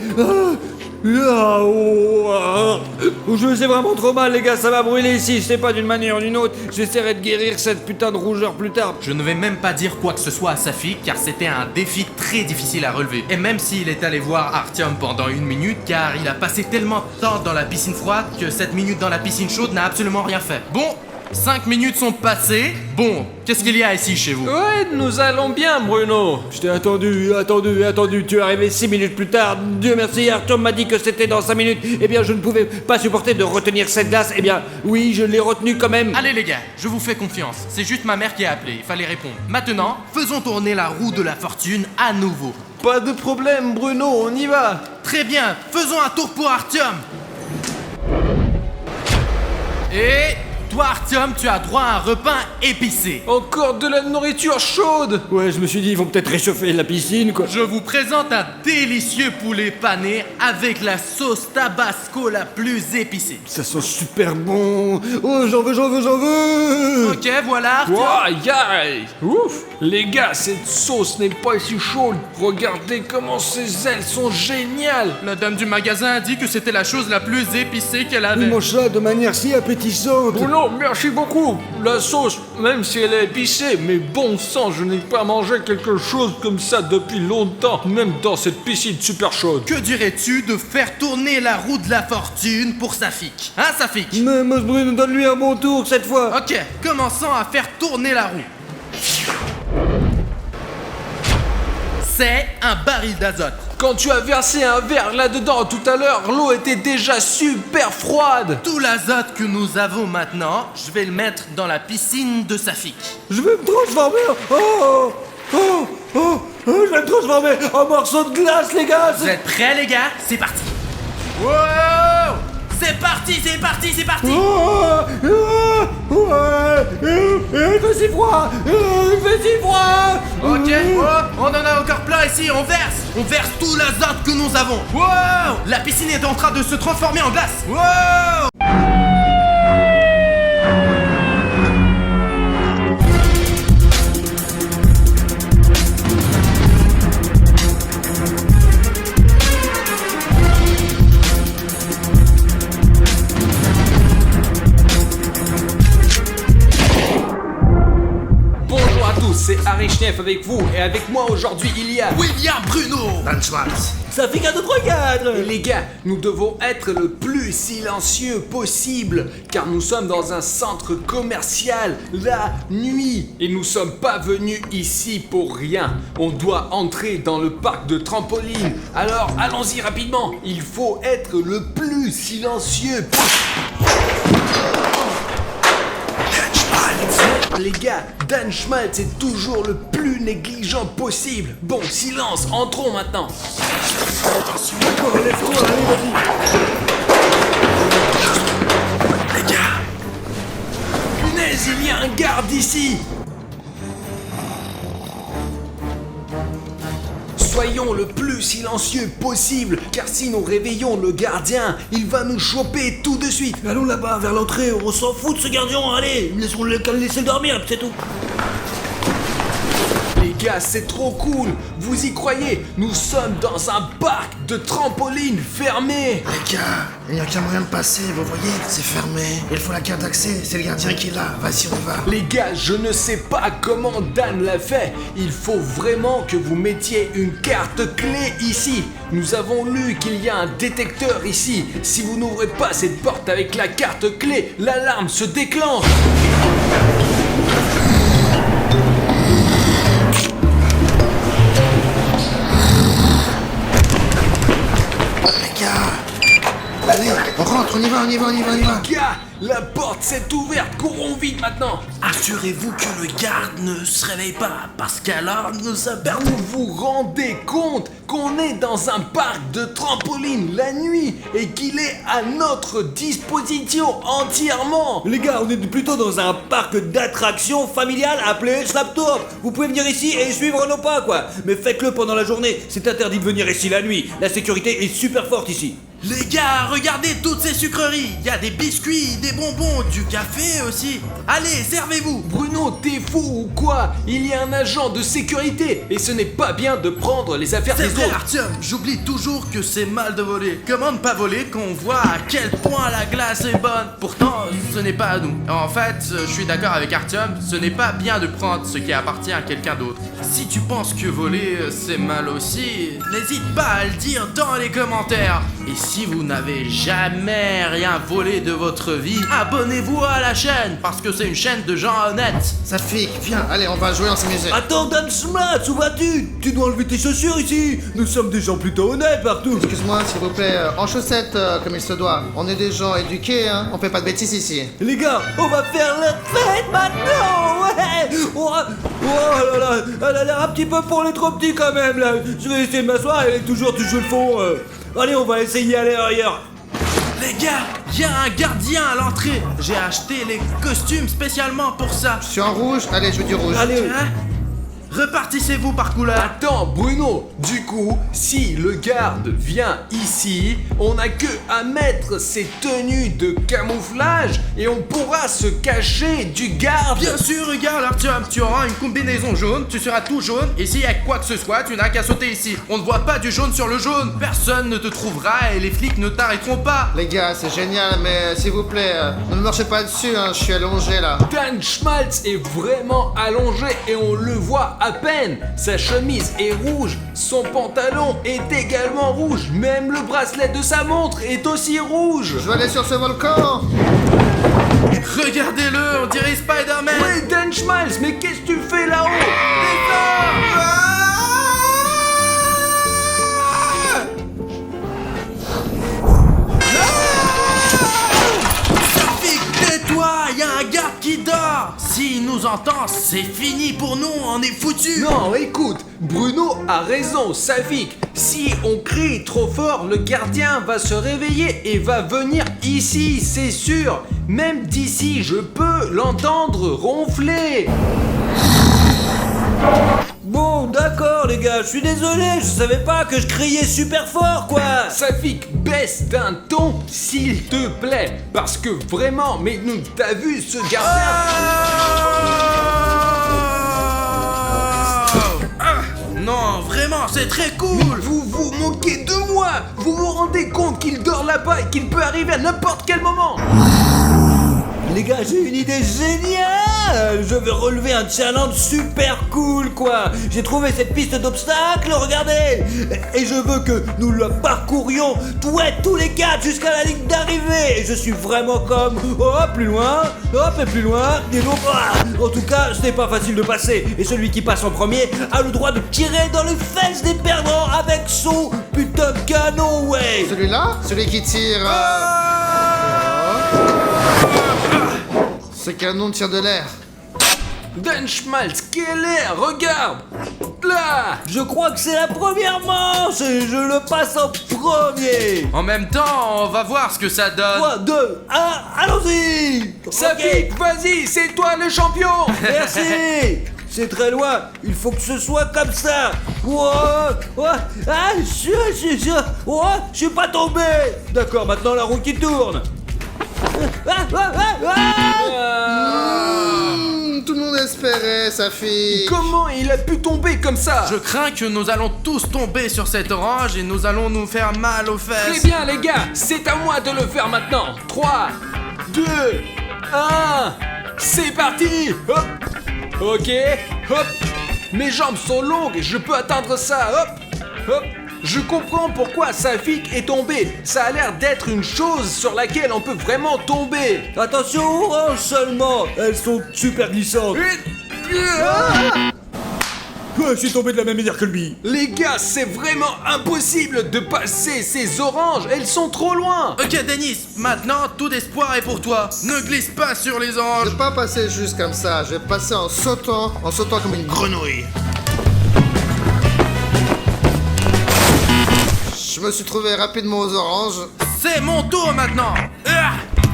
Je sais vraiment trop mal, les gars, ça va brûler ici. Je sais pas, d'une manière ou d'une autre, j'essaierai de guérir cette putain de rougeur plus tard. Je ne vais même pas dire quoi que ce soit à Safi, car c'était un défi très difficile à relever. Et même s'il est allé voir Artyom pendant 1 minute, car il a passé tellement de temps dans la piscine froide que 7 minutes dans la piscine chaude n'a absolument rien fait. Bon, 5 minutes sont passées. Bon, qu'est-ce qu'il y a ici chez vous? Ouais, nous allons bien, Bruno. Je t'ai attendu. Tu es arrivé 6 minutes plus tard. Dieu merci, Artyom m'a dit que c'était dans 5 minutes. Eh bien, je ne pouvais pas supporter de retenir cette glace. Eh bien, oui, je l'ai retenue quand même. Allez les gars, je vous fais confiance. C'est juste ma mère qui a appelé, il fallait répondre. Maintenant, faisons tourner la roue de la fortune à nouveau. Pas de problème, Bruno, on y va. Très bien, faisons un tour pour Artyom. Et toi Artyom, tu as droit à un repas épicé. Encore de la nourriture chaude. Ouais, je me suis dit, ils vont peut-être réchauffer la piscine, quoi. Je vous présente un délicieux poulet pané avec la sauce tabasco la plus épicée. Ça sent super bon. Oh, j'en veux. Ok, voilà Artyom. Wow, aïe. Ouf. Les gars, cette sauce n'est pas si chaude. Regardez comment ces ailes sont géniales. La dame du magasin a dit que c'était la chose la plus épicée qu'elle Il avait. mange ça de manière si appétissante. Bruno, merci beaucoup. La sauce, même si elle est épicée, mais bon sang, je n'ai pas mangé quelque chose comme ça depuis longtemps, même dans cette piscine super chaude. Que dirais-tu de faire tourner la roue de la fortune pour Safik? Hein Safik? Mais Moss Bruno, donne-lui un bon tour cette fois. Ok, commençons à faire tourner la roue. C'est un baril d'azote. Quand tu as versé un verre là-dedans tout à l'heure, l'eau était déjà super froide. Tout l'azote que nous avons maintenant, je vais le mettre dans la piscine de Safik. Je vais me transformer je vais me transformer en morceau de glace, les gars. Vous êtes prêts les gars? C'est parti. Wow! C'est parti. Il fait si froid. Ok, on en a encore plein ici, on verse tout l'azote que nous avons. Wow! La piscine est en train de se transformer en glace. Wow! C'est Harry Schneef avec vous, et avec moi aujourd'hui il y a William Bruno. Dan Schwartz. Ça fait 4 3 4. Et les gars, nous devons être le plus silencieux possible, car nous sommes dans un centre commercial la nuit. Et nous sommes pas venus ici pour rien. On doit entrer dans le parc de trampoline. Alors allons-y rapidement. Il faut être le plus silencieux possible. Les gars, Dan Schmaltz est toujours le plus négligent possible. Bon, silence, entrons maintenant. Les gars, punaise, il y a un garde ici. Soyons le plus silencieux possible, car si nous réveillons le gardien, il va nous choper tout de suite. Allons là-bas, vers l'entrée, on s'en fout de ce gardien, allez, laissez-le dormir, c'est tout. Les gars, c'est trop cool. Vous y croyez? Nous sommes dans un parc de trampoline fermé. Les gars, il n'y a qu'un moyen de passer, vous voyez, c'est fermé. Il faut la carte d'accès, c'est le gardien qui est là. Vas-y, on y va. Les gars, je ne sais pas comment Dan l'a fait. Il faut vraiment que vous mettiez une carte clé ici. Nous avons lu qu'il y a un détecteur ici. Si vous n'ouvrez pas cette porte avec la carte clé, l'alarme se déclenche. Les gars, allez, on rentre, on y va. Gars, la porte s'est ouverte. Courons vite maintenant. Assurez-vous que le garde ne se réveille pas, parce qu'alors nous avons... Vous vous rendez compte qu'on est dans un parc de trampoline la nuit et qu'il est à notre disposition entièrement. Les gars, on est plutôt dans un parc d'attractions familiales appelé Snaptour. Vous pouvez venir ici et suivre nos pas, quoi. Mais faites-le pendant la journée, c'est interdit de venir ici la nuit. La sécurité est super forte ici. Les gars, regardez toutes ces sucreries. Il y a des biscuits, des bonbons, du café aussi. Allez, servez-vous. Bruno, t'es fou ou quoi? Il y a un agent de sécurité et ce n'est pas bien de prendre les affaires C'est des vrai, autres. Artyom, j'oublie toujours que c'est mal de voler. Comment ne pas voler quand on voit à quel point la glace est bonne? Pourtant, ce n'est pas à nous. En fait, je suis d'accord avec Artyom, ce n'est pas bien de prendre ce qui appartient à quelqu'un d'autre. Si tu penses que voler, c'est mal aussi, n'hésite pas à le dire dans les commentaires. Et si vous n'avez jamais rien volé de votre vie, abonnez-vous à la chaîne, parce que c'est une chaîne de gens honnêtes. Safik, viens, allez, on va jouer, on s'amuser. Attends, Dan Schmatz, où vas-tu? Tu dois enlever tes chaussures ici. Nous sommes des gens plutôt honnêtes partout. Excuse-moi, s'il vous plaît, en chaussettes, comme il se doit. On est des gens éduqués, hein. On fait pas de bêtises ici. Les gars, on va faire la fête maintenant. Ouais. Oh là là, elle a l'air un petit peu pour les trop petits quand même là. Je vais essayer de m'asseoir, elle est toujours tu joues le fond. Allez, on va essayer à l'intérieur. Les gars, il y a un gardien à l'entrée. J'ai acheté les costumes spécialement pour ça. Je suis en rouge, allez, je veux du rouge. Allez. Hein? Repartissez-vous par couleur. Attends, Bruno, du coup, si le garde vient ici, on n'a que à mettre ses tenues de camouflage et on pourra se cacher du garde. Bien sûr, regarde Artyom, tu auras une combinaison jaune, tu seras tout jaune, et s'il y a quoi que ce soit, tu n'as qu'à sauter ici. On ne voit pas du jaune sur le jaune, personne ne te trouvera et les flics ne t'arrêteront pas. Les gars, c'est génial, mais s'il vous plaît, ne me marchez pas dessus, hein. Je suis allongé là. Dan Schmaltz est vraiment allongé et on le voit à peine. Sa chemise est rouge, son pantalon est également rouge, même le bracelet de sa montre est aussi rouge. Je veux aller sur ce volcan. Regardez-le, on dirait Spider-Man. Ouais, Dan Schmaltz, mais qu'est-ce que tu fais là-haut? Safik, tais-toi, y a un garde qui dort. S'il nous entend, c'est fini pour nous, on est foutus. Non, écoute, Bruno a raison, Safik. Si on crie trop fort, le gardien va se réveiller et va venir ici, c'est sûr. Même d'ici, je peux l'entendre ronfler. Bon, d'accord les gars, je suis désolé, je savais pas que je criais super fort quoi. Safik, baisse d'un ton, s'il te plaît. Parce que vraiment, mais nous, t'as vu ce gardien? Non, vraiment, c'est très cool. Vous vous moquez de moi. Vous vous rendez compte qu'il dort là-bas et qu'il peut arriver à n'importe quel moment? Les gars, j'ai une idée géniale. Je vais relever un challenge super cool quoi. J'ai trouvé cette piste d'obstacles, regardez. Et je veux que nous la parcourions tous les quatre jusqu'à la ligne d'arrivée. Et je suis vraiment comme hop plus loin, hop et plus loin. Et donc, en tout cas, ce n'est pas facile de passer. Et celui qui passe en premier a le droit de tirer dans les fesses des perdants avec son putain de canon, ouais. Celui-là? Celui qui tire. Ce canon tire de l'air. Dan Schmaltz, quel air, regarde. Là. Je crois que c'est la première manche et je le passe en premier. En même temps, on va voir ce que ça donne. 3, 2, 1, allons-y. Safik, Ok. vas-y, c'est toi le champion. Merci. C'est très loin, il faut que ce soit comme ça. Wow, je suis pas tombé. D'accord, maintenant la roue qui tourne. Tout le monde espérait, Safik. Comment il a pu tomber comme ça? Je crains que nous allons tous tomber sur cette orange et nous allons nous faire mal aux fesses. Très bien les gars, c'est à moi de le faire maintenant. 3, 2, 1, c'est parti. Hop. Ok, hop. Mes jambes sont longues et je peux atteindre ça. Hop, hop. Je comprends pourquoi Safik est tombé. Ça a l'air d'être une chose sur laquelle on peut vraiment tomber. Attention aux oranges seulement, elles sont super glissantes. Je suis tombé de la même manière que lui. Les gars, c'est vraiment impossible de passer ces oranges. Elles sont trop loin. Ok Denis, maintenant tout espoir est pour toi. Ne glisse pas sur les Je oranges. vais pas passer juste comme ça, je vais passer en sautant comme une grenouille. Je me suis trouvé rapidement aux oranges. C'est mon tour maintenant.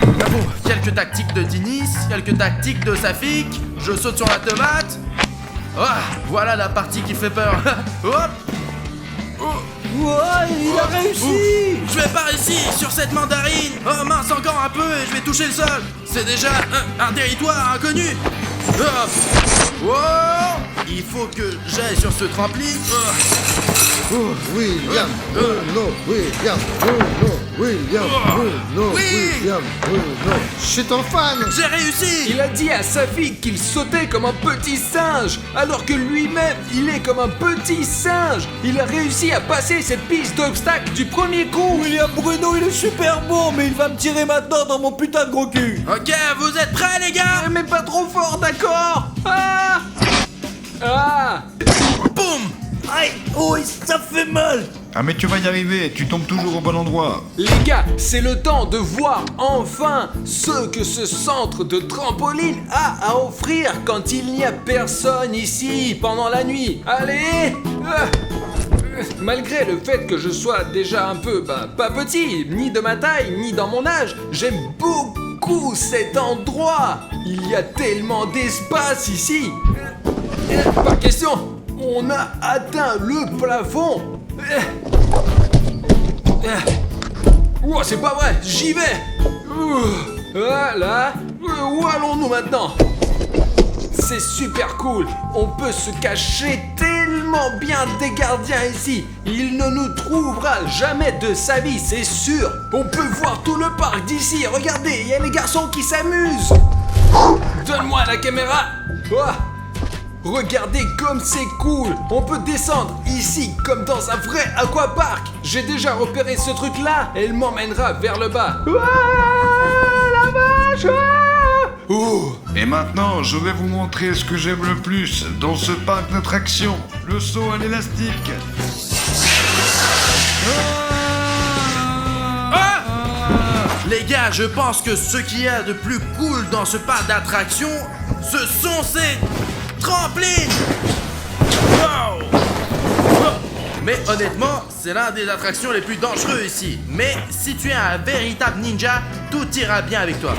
Bon, quelques tactiques de Denis, quelques tactiques de Safik. Je saute sur la tomate. Voilà la partie qui fait peur. Hop. Ouais, il a réussi. Je vais par ici, sur cette mandarine. Oh mince, encore un peu et je vais toucher le sol. C'est déjà un territoire inconnu. Oh. Wow. Il faut que j'aille sur ce trampoline. William, Bruno, William, Bruno, William, Bruno, Oui. William, Bruno. Je suis ton fan. J'ai réussi. Il a dit à sa fille qu'il sautait comme un petit singe, alors que lui-même, il est comme un petit singe. Il a réussi à passer cette piste d'obstacles du premier coup. William Bruno, il est super bon, mais il va me tirer maintenant dans mon putain de gros cul. Ok, vous êtes prêts les gars? Mais pas trop fort, d'accord? Ah! Ah! Boum. Aïe, oh, ça fait mal. Ah mais tu vas y arriver, tu tombes toujours au bon endroit. Les gars, c'est le temps de voir enfin ce que ce centre de trampoline a à offrir quand il n'y a personne ici pendant la nuit. Allez! Malgré le fait que je sois déjà un peu, pas petit, ni de ma taille, ni dans mon âge, j'aime beaucoup cet endroit. Il y a tellement d'espace ici. Pas question, on a atteint le plafond. Oh, c'est pas vrai, j'y vais. Voilà. Où allons-nous maintenant? C'est super cool. On peut se cacher tellement bien des gardiens ici. Il ne nous trouvera jamais de sa vie, c'est sûr. On peut voir tout le parc d'ici. Regardez, il y a les garçons qui s'amusent. Donne-moi la caméra. Oh. Regardez comme c'est cool. On peut descendre ici comme dans un vrai aquapark. J'ai déjà repéré ce truc là. Elle m'emmènera vers le bas. La vache. Et maintenant, je vais vous montrer ce que j'aime le plus dans ce parc d'attractions, le saut à l'élastique. Les gars, je pense que ce qu'il y a de plus cool dans ce parc d'attractions, ce sont ces trampolines. Wow. Mais honnêtement, c'est l'un des attractions les plus dangereux ici. Mais si tu es un véritable ninja, tout ira bien avec toi.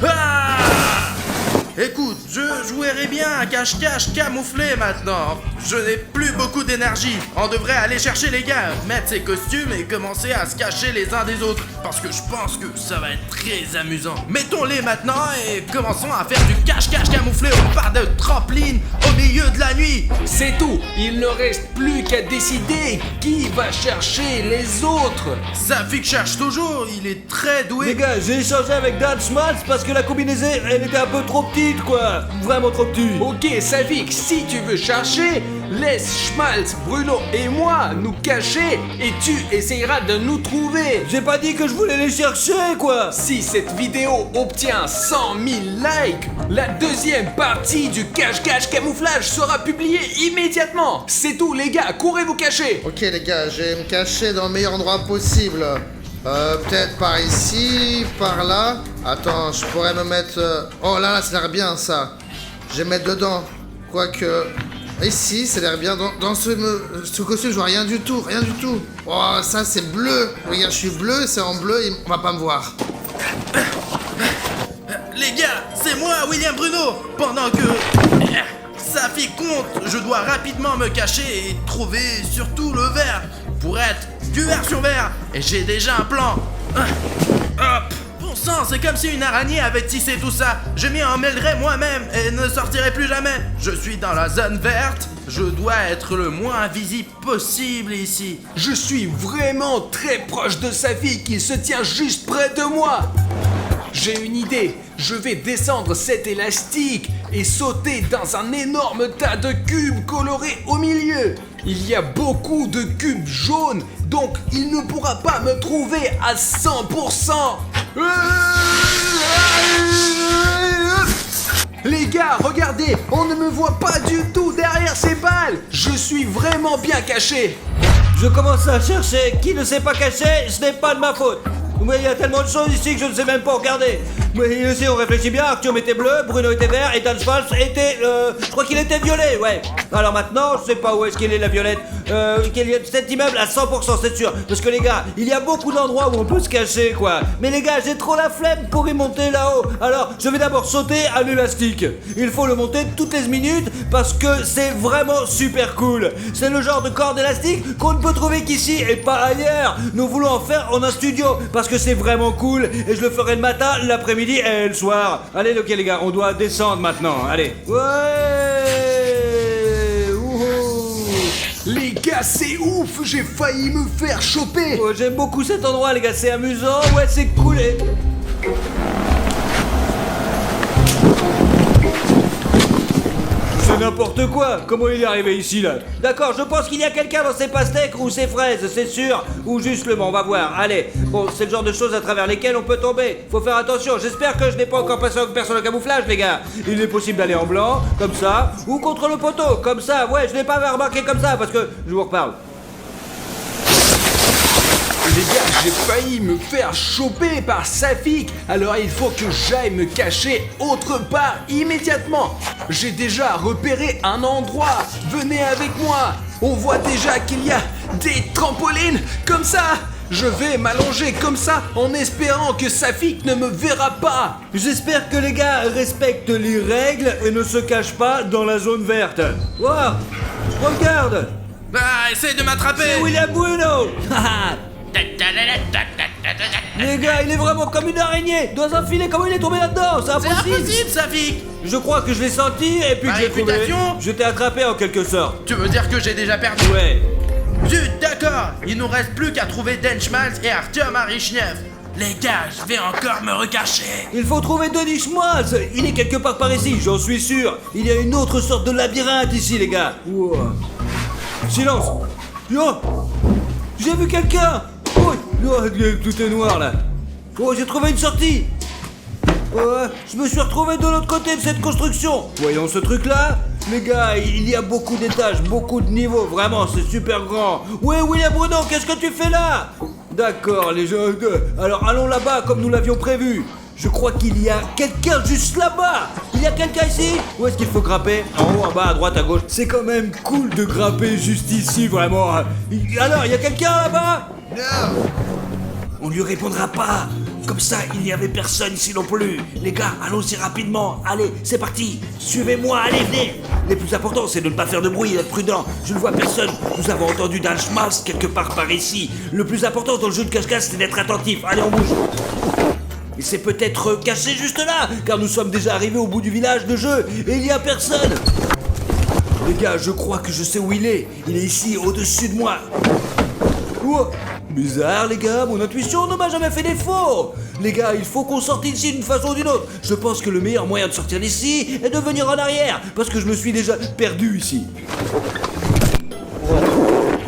Ah! Écoute, je jouerais bien un cache-cache camouflé maintenant. Je n'ai plus beaucoup d'énergie. On devrait aller chercher les gars, mettre ces costumes et commencer à se cacher les uns des autres. Parce que je pense que ça va être très amusant. Mettons-les maintenant et commençons à faire du cache-cache camouflé au parc de trampoline au milieu de la nuit. C'est tout. Il ne reste plus qu'à décider qui va chercher les autres. Safik cherche toujours, il est très doué. Les gars, j'ai échangé avec Dan Schmaltz parce que la combinaison, elle était un peu trop petite, quoi. Vraiment trop petite. Ok, Savik, si tu veux chercher, laisse Schmaltz, Bruno et moi nous cacher et tu essayeras de nous trouver. J'ai pas dit que je voulais les chercher, quoi. Si cette vidéo obtient 100 000 likes, la deuxième partie du cache-cache camouflage sera publiée immédiatement. C'est tout les gars, courez vous cacher. Ok les gars, je vais me cacher dans le meilleur endroit possible. Peut-être par ici, par là. Attends, je pourrais me mettre... Oh là, ça a l'air bien ça. Je vais me mettre dedans. Quoique... Ici, ça a l'air bien. Dans ce costume, je vois rien du tout, rien du tout. Oh, ça c'est bleu. Regarde, je suis bleu, c'est en bleu, on va pas me voir. Les gars, c'est moi, William Bruno. Pendant que Safi compte, je dois rapidement me cacher et trouver surtout le verre pour être du verre sur verre. Et j'ai déjà un plan. Hop. Bon sang, c'est comme si une araignée avait tissé tout ça. Je m'y emmêlerais moi-même et ne sortirai plus jamais. Je suis dans la zone verte. Je dois être le moins visible possible ici. Je suis vraiment très proche de Savik, il se tient juste près de moi. J'ai une idée, je vais descendre cet élastique et sauter dans un énorme tas de cubes colorés au milieu. Il y a beaucoup de cubes jaunes, donc il ne pourra pas me trouver à 100%. Les gars, regardez, on ne me voit pas du tout derrière ces balles. Je suis vraiment bien caché. Je commence à chercher. Qui ne s'est pas caché, ce n'est pas de ma faute. Mais il y a tellement de choses ici que je ne sais même pas regarder. Mais ici on réfléchit bien, Artyom était bleu, Bruno était vert et Dan Schmaltz était... je crois qu'il était violet, ouais. Alors maintenant, je sais pas où est-ce qu'il est la violette. cet immeuble à 100%, c'est sûr. Parce que les gars, il y a beaucoup d'endroits où on peut se cacher, quoi. Mais les gars, j'ai trop la flemme pour y monter là-haut. Alors, je vais d'abord sauter à l'élastique. Il faut le monter toutes les minutes parce que c'est vraiment super cool. C'est le genre de corde élastique qu'on ne peut trouver qu'ici et pas ailleurs. Nous voulons en faire en un studio parce que c'est vraiment cool. Et je le ferai le matin, l'après-midi et le soir. Allez, ok les gars, on doit descendre maintenant. Allez. Ouais. Wouhou. Les gars, c'est ouf, j'ai failli me faire choper. Oh, j'aime beaucoup cet endroit, les gars, c'est amusant. Ouais, c'est cool. C'est n'importe quoi. Comment il est arrivé ici, là? D'accord, je pense qu'il y a quelqu'un dans ces pastèques ou ces fraises, c'est sûr. Ou juste le vent, on va voir. Allez, bon, c'est le genre de choses à travers lesquelles on peut tomber. Faut faire attention. J'espère que je n'ai pas encore passé en personne au camouflage, les gars. Il est possible d'aller en blanc, comme ça, ou contre le poteau, comme ça. Ouais, je n'ai pas remarqué comme ça, parce que je vous reparle. Les gars, j'ai failli me faire choper par Safik, alors il faut que j'aille me cacher autre part immédiatement. J'ai déjà repéré un endroit, venez avec moi. On voit déjà qu'il y a des trampolines, comme ça. Je vais m'allonger comme ça en espérant que Safik ne me verra pas. J'espère que les gars respectent les règles et ne se cachent pas dans la zone verte. Wow, regarde, Ah, essaye de m'attraper. c'est William Bruno. Les gars, il est vraiment comme une araignée dans un filet. Comment il est tombé là-dedans? C'est C'est impossible. impossible, Safik. Je crois que je l'ai senti et puis Ma que j'ai trouvé. réputation. Je t'ai attrapé en quelque sorte. Tu veux dire que j'ai déjà perdu? Ouais. Zut, d'accord. Il nous reste plus qu'à trouver Denchmals et Artyom Arichnev. Les gars, je vais encore me recacher. Il faut trouver Denis Schmalz. Il est quelque part par ici, j'en suis sûr. Il y a une autre sorte de labyrinthe ici, les gars. Wow. Silence. Yo, j'ai vu quelqu'un. Oh, tout est noir là. Oh, j'ai trouvé une sortie. Je me suis retrouvé de l'autre côté de cette construction. Voyons ce truc là. Les gars, il y a beaucoup d'étages, beaucoup de niveaux. Vraiment, c'est super grand. Ouais, William Bruno, qu'est-ce que tu fais là? D'accord, les gens. Alors allons là-bas comme nous l'avions prévu. Je crois qu'il y a quelqu'un juste là-bas. Il y a quelqu'un ici? Où est-ce qu'il faut grimper? En haut, en bas, à droite, à gauche. C'est quand même cool de grimper juste ici, vraiment. Alors, il y a quelqu'un là-bas? Non. On lui répondra pas. Comme ça, il n'y avait personne ici non plus. Les gars, allons-y rapidement. Allez, c'est parti. Suivez-moi, allez, venez. Le plus important, c'est de ne pas faire de bruit et d'être prudent. Je ne vois personne. Nous avons entendu d'un schmalz quelque part par ici. Le plus important dans le jeu de cache-cache, c'est d'être attentif. Allez, on bouge. Il s'est peut-être caché juste là, car nous sommes déjà arrivés au bout du village de jeu et il n'y a personne. Les gars, je crois que je sais où il est. Il est ici, au-dessus de moi. Oh, bizarre, les gars, mon intuition ne m'a jamais fait défaut. Les gars, il faut qu'on sorte d'ici d'une façon ou d'une autre. Je pense que le meilleur moyen de sortir d'ici est de venir en arrière, parce que je me suis déjà perdu ici.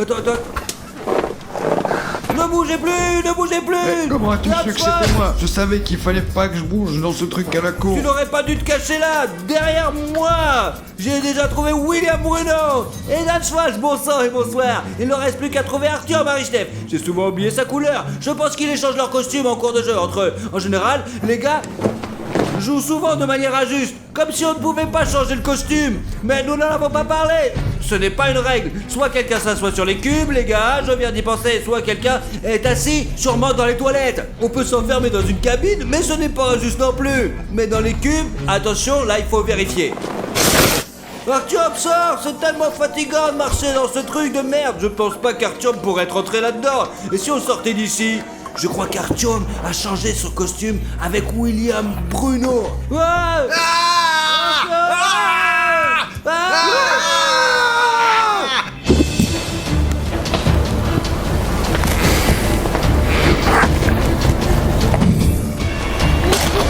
Attends. Ne bougez plus, ne bougez plus. Mais comment as-tu su que c'était moi? Je savais qu'il fallait pas que je bouge dans ce truc à la cour. Tu n'aurais pas dû te cacher là, derrière moi. J'ai déjà trouvé William Bruno et Dan Schmalz, bon sang et bonsoir. Il ne reste plus qu'à trouver Artyom Arichnev. J'ai souvent oublié sa couleur. Je pense qu'ils échangent leurs costumes en cours de jeu entre eux. En général, les gars jouent souvent de manière injuste, comme si on ne pouvait pas changer le costume. Mais nous n'en avons pas parlé. Ce n'est pas une règle. Soit quelqu'un s'assoit sur les cubes, les gars, je viens d'y penser. Soit quelqu'un est assis, sûrement dans les toilettes. On peut s'enfermer dans une cabine, mais ce n'est pas injuste non plus. Mais dans les cubes, attention, là il faut vérifier. Artyom, sors, c'est tellement fatigant de marcher dans ce truc de merde. Je pense pas qu'Artyom pourrait être entré là-dedans. Et si on sortait d'ici? Je crois qu'Artyom a changé son costume avec William Bruno. Ouais.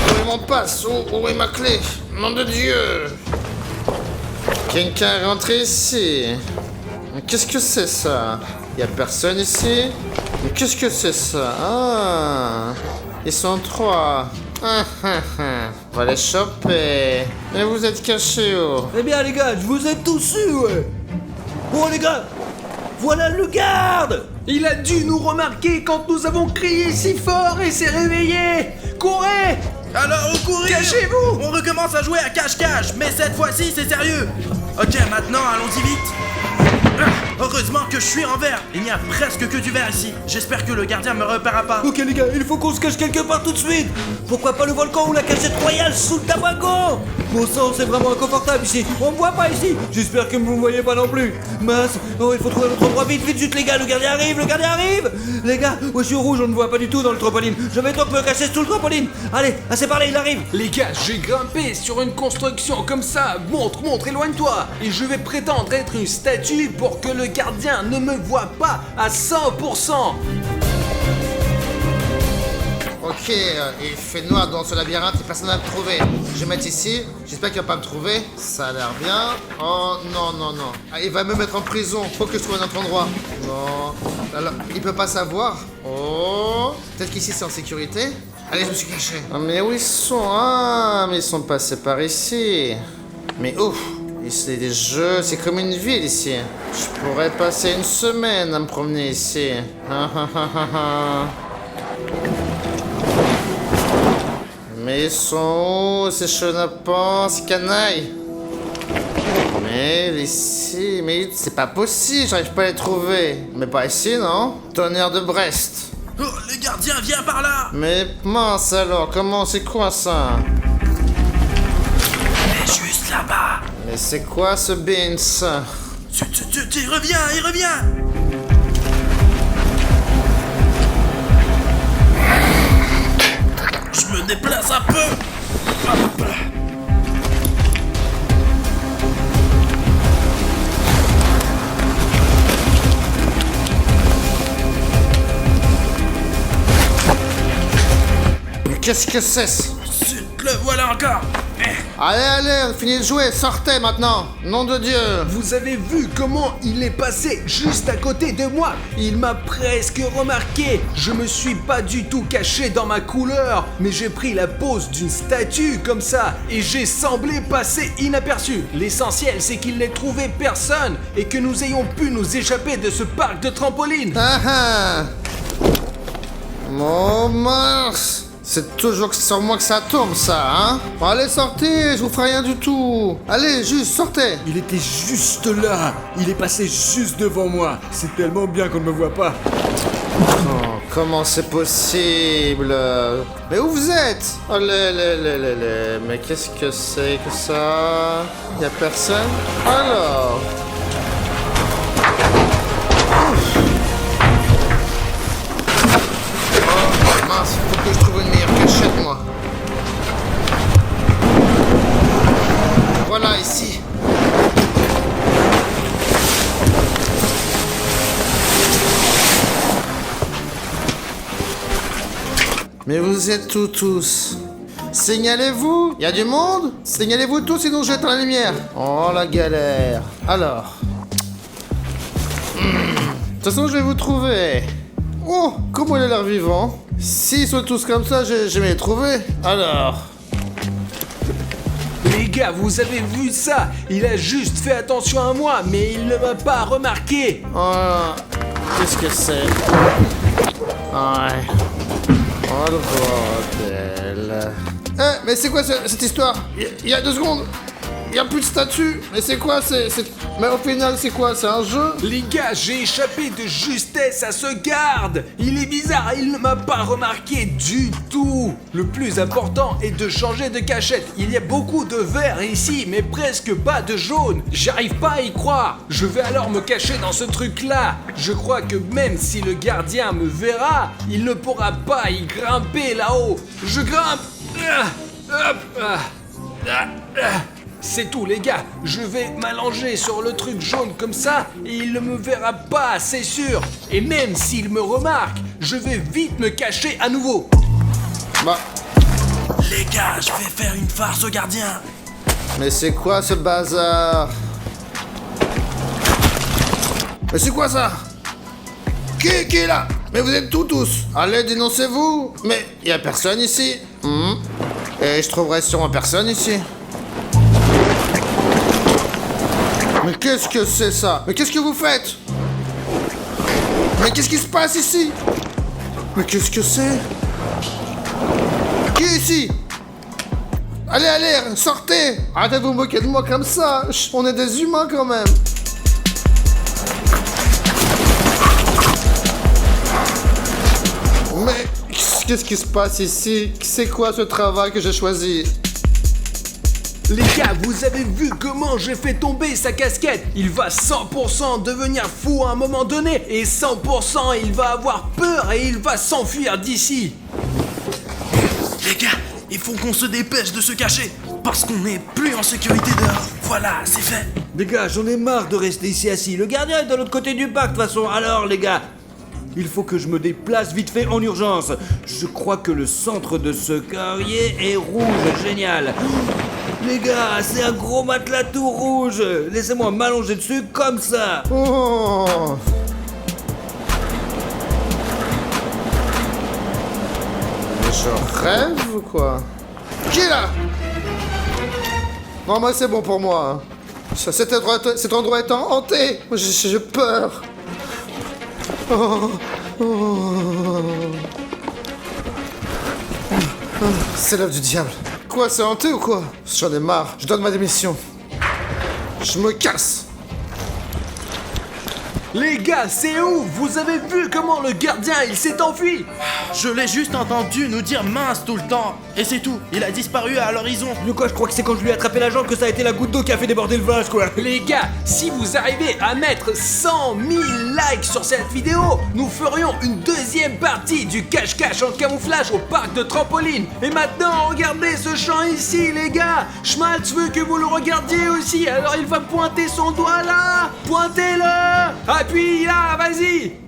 Où est mon passe? Où est ma clé? Nom de Dieu! Quelqu'un est rentré ici. Mais qu'est-ce que c'est ça? Y a personne ici? Mais qu'est-ce que c'est ça? Ah! Ils sont trois. On va les choper. Et vous êtes cachés où? Eh bien les gars, je vous ai tous eu, ouais. Bon les gars, voilà le garde. Il a dû nous remarquer quand nous avons crié si fort et s'est réveillé. Courez! Alors, au courir! Cachez-vous! On recommence à jouer à cache-cache, mais cette fois-ci, c'est sérieux. Ok, maintenant, allons-y vite. Heureusement que je suis en verre. Il n'y a presque que du verre ici. J'espère que le gardien me repérera pas. Ok les gars, il faut qu'on se cache quelque part tout de suite. Pourquoi pas le volcan ou la cachette royale sous le tabaco? Bon sang, c'est vraiment inconfortable ici. On me voit pas ici. J'espère que vous me voyez pas non plus. Mince. Oh, il faut trouver notre endroit vite, vite, vite les gars. Le gardien arrive, le gardien arrive. Les gars, moi je suis au rouge, on ne voit pas du tout dans le trampoline. Je vais donc me cacher sous le trampoline. Allez, assez parlé, il arrive. Les gars, j'ai grimpé sur une construction comme ça. Montre, éloigne-toi. Et je vais prétendre être une statue pour que le gardien ne me voit pas à 100%. Ok, il fait noir dans ce labyrinthe et personne va me trouver. Je vais mettre ici, j'espère qu'il va pas me trouver. Ça a l'air bien. Oh non, non, non. Ah, il va me mettre en prison. Faut que je trouve un autre endroit. Non. Alors, il peut pas savoir. Oh. Peut-être qu'ici c'est en sécurité. Allez, je me suis caché. Ah, mais où ils sont? Ah, mais ils sont passés par ici. Mais ouf. C'est des jeux, c'est comme une ville ici. Je pourrais passer une semaine à me promener ici. Mais ils sont où ces chenapans, ces canailles? Mais ici, mais c'est pas possible, j'arrive pas à les trouver. Mais pas ici, non? Tonnerre de Brest. Oh, le gardien vient par là. Mais mince alors, comment, c'est quoi ça? Juste là-bas. Mais c'est quoi ce beans? Tu reviens, il revient. Je me déplace un peu. Hop. Mais qu'est-ce que c'est? Zut, le voilà encore. Allez, allez, on finit de jouer, sortez maintenant. Nom de Dieu. Vous avez vu comment il est passé juste à côté de moi? Il m'a presque remarqué. Je me suis pas du tout caché dans ma couleur, mais j'ai pris la pose d'une statue comme ça et j'ai semblé passer inaperçu. L'essentiel, c'est qu'il n'ait trouvé personne et que nous ayons pu nous échapper de ce parc de trampoline. Ah ah. Oh mince. C'est toujours sur moi que ça tombe, ça, hein? Bon, allez, sortez, je vous ferai rien du tout. Allez, juste, sortez. Il était juste là. Il est passé juste devant moi. C'est tellement bien qu'on ne me voit pas. Oh, comment c'est possible? Mais où vous êtes? Oh, mais qu'est-ce que c'est que ça? Y a personne? Alors? Mince, faut que je trouve une meilleure cachette, moi. Voilà, ici. Mais vous êtes où tous? Signalez-vous? Y a du monde? Signalez-vous tous, sinon je jette la lumière. Oh, la galère. Alors. De toute façon, je vais vous trouver. Oh, comment il a l'air vivant. S'ils sont tous comme ça, j'ai jamais les trouvé. Alors. Les gars, vous avez vu ça? Il a juste fait attention à moi, mais il ne m'a pas remarqué. Oh, qu'est-ce que c'est? Ouais. Oh le bordel. Eh, mais c'est quoi cette histoire? Il y a 2 secondes. Il y a plus de statue. Mais c'est quoi? Mais au final, c'est quoi? C'est un jeu? Les gars, j'ai échappé de justesse à ce garde. Il est bizarre, il ne m'a pas remarqué du tout. Le plus important est de changer de cachette. Il y a beaucoup de vert ici, mais presque pas de jaune. J'arrive pas à y croire. Je vais alors me cacher dans ce truc-là. Je crois que même si le gardien me verra, il ne pourra pas y grimper là-haut. Je grimpe. C'est tout les gars, je vais m'allonger sur le truc jaune comme ça et il ne me verra pas, c'est sûr. Et même s'il me remarque, je vais vite me cacher à nouveau. Bah. Les gars, je vais faire une farce au gardien. Mais c'est quoi ce bazar? Mais c'est quoi ça? Qui est là? Mais vous êtes tous? Allez, dénoncez-vous. Mais y a personne ici. Et je trouverai sûrement personne ici. Mais qu'est-ce que c'est ça? Mais qu'est-ce que vous faites? Mais qu'est-ce qui se passe ici? Mais qu'est-ce que c'est? Qui est ici? Allez, allez, sortez! Arrêtez de vous moquer de moi comme ça! On est des humains quand même! Qu'est-ce qui se passe ici? C'est quoi ce travail que j'ai choisi? Les gars, vous avez vu comment j'ai fait tomber sa casquette? Il va 100% devenir fou à un moment donné et 100% il va avoir peur et il va s'enfuir d'ici. Les gars, il faut qu'on se dépêche de se cacher parce qu'on n'est plus en sécurité dehors. Voilà, c'est fait. Les gars, j'en ai marre de rester ici assis. Le gardien est de l'autre côté du parc de toute façon. Alors les gars, il faut que je me déplace vite fait en urgence. Je crois que le centre de ce carrier est rouge. Génial. Les gars, c'est un gros matelas tout rouge. Laissez-moi m'allonger dessus comme ça. Oh. Mais je rêve ou quoi? Qui est là? Non, moi c'est bon pour moi. Cet endroit est hanté. Moi, j'ai peur. Oh. C'est l'œuvre du diable. Quoi, c'est hanté ou quoi? J'en ai marre, je donne ma démission. Je me casse. Les gars, c'est où? Vous avez vu comment le gardien il s'est enfui? Je l'ai juste entendu nous dire mince tout le temps. Et c'est tout, il a disparu à l'horizon. De quoi? Je crois que c'est quand je lui ai attrapé la jambe que ça a été la goutte d'eau qui a fait déborder le vase, quoi. Les gars, si vous arrivez à mettre 100 000 likes sur cette vidéo, nous ferions une deuxième partie du cache-cache en camouflage au parc de trampoline. Et maintenant, regardez ce champ ici, les gars. Schmaltz veut que vous le regardiez aussi, alors il va pointer son doigt là. Pointez-le. Appuie là, vas-y.